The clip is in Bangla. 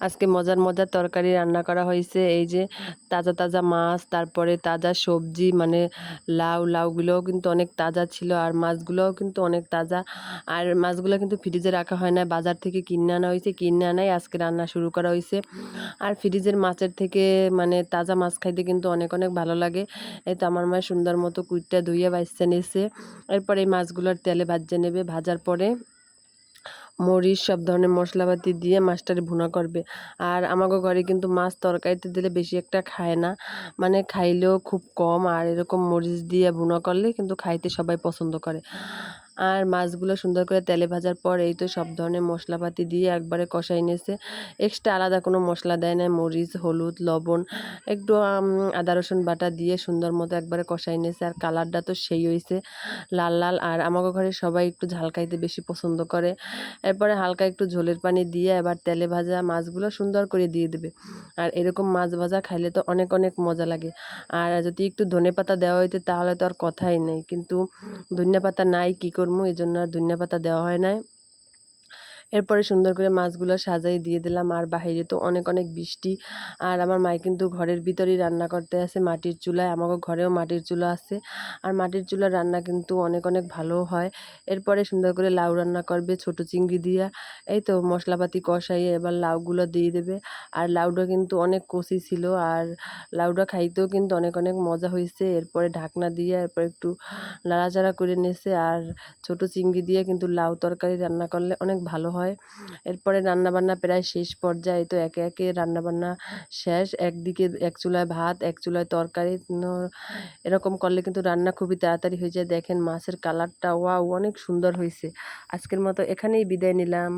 আজকে মজার মজার তরকারি রান্না করা হয়েছে। এই যে তাজা তাজা মাছ, তারপরে তাজা সবজি, মানে লাউগুলোও কিন্তু অনেক তাজা ছিল, আর মাছগুলোও কিন্তু অনেক তাজা। আর মাছগুলো কিন্তু ফ্রিজে রাখা হয় না, বাজার থেকে কিনে আনা হয়েছে, কিনে আনাই আজকে রান্না শুরু করা হয়েছে। আর ফ্রিজের মাছের থেকে মানে তাজা মাছ খাইতে কিন্তু অনেক অনেক ভালো লাগে। এই তো আমার মা সুন্দর মতো কুইটটা ধুইয়ে বাইসে নিয়েছে। এরপর এই মাছগুলোর তেলে ভাজে নেবে, ভাজার পরে মরিচ সব ধরনের মশলাপাতি দিয়ে মাছটারে ভুনা করবে। আর আমাগো ঘরে কিন্তু মাছ তরকারিতে দিলে বেশি একটা খায় না, মানে খাইলেও খুব কম। আর এরকম মরিচ দিয়ে ভুনা করলে কিন্তু খাইতে সবাই পছন্দ করে। আর মাছগুলো সুন্দর করে তেলে ভাজার পর এই তো সব ধরনের মশলাপাতি দিয়ে একবারে কষাই নিয়েছে। এক্সট্রা আলাদা কোনো মশলা দেয় না, মরিচ, হলুদ, লবণ, একটু আদা রসুন বাটা দিয়ে সুন্দর মতো একবারে কষাই নিয়েছে। আর কালারটা তো সেই হয়েছে, লাল লাল। আর আমাগো ঘরে সবাই একটু ঝাল খাইতে বেশি পছন্দ করে। এরপরে হালকা একটু ঝোলের পানি দিয়ে এবার তেলে ভাজা মাছগুলো সুন্দর করে দিয়ে দেবে। আর এরকম মাছ ভাজা খাইলে তো অনেক অনেক মজা লাগে। আর যদি একটু ধনেপাতা দেওয়া হইতো তাহলে তো আর কথাই নেই, কিন্তু ধনিয়া পাতা নাই, কি করবো, এই জন্য আর ধনিয়া পাতা দেওয়া হয় নাই। এরপরে সুন্দর করে মাছগুলো সাজাই দিয়ে দিলাম। আর বাহিরে তো অনেক অনেক বৃষ্টি। আর আমার মাই কিন্তু ঘরের ভিতরেই রান্না করতে আছে মাটির চুলায়, আমাকে ঘরেও মাটির চুলা আছে। আর মাটির চুলার রান্না কিন্তু অনেক অনেক ভালো হয়। এরপরে সুন্দর করে লাউ রান্না করবে ছোট চিংড়ি দিয়া। এই তো মশলাপাতি কষাইয়ে এবার লাউগুলো দিয়ে দেবে। আর লাউটা কিন্তু অনেক কচি ছিল, আর লাউটা খাইতেও কিন্তু অনেক অনেক মজা হয়েছে। এরপরে ঢাকনা দিয়ে এরপর একটু নাড়াচাড়া করে নিয়েছে। আর ছোট চিংড়ি দিয়ে কিন্তু লাউ তরকারি রান্না করলে অনেক ভালো হয়। এরপরে রান্নাবান্না প্রায় শেষ পর্যায়ে, তো একে একে রান্নাবান্না শেষ। একদিকে এক চুলায় ভাত, এক চুলায় তরকারি, এরকম করলে কিন্তু রান্না খুবই তাড়াতাড়ি হয়ে যায়। দেখেন মাছের কালারটা ওয়াও, অনেক সুন্দর হয়েছে। আজকের মতো এখানেই বিদায় নিলাম।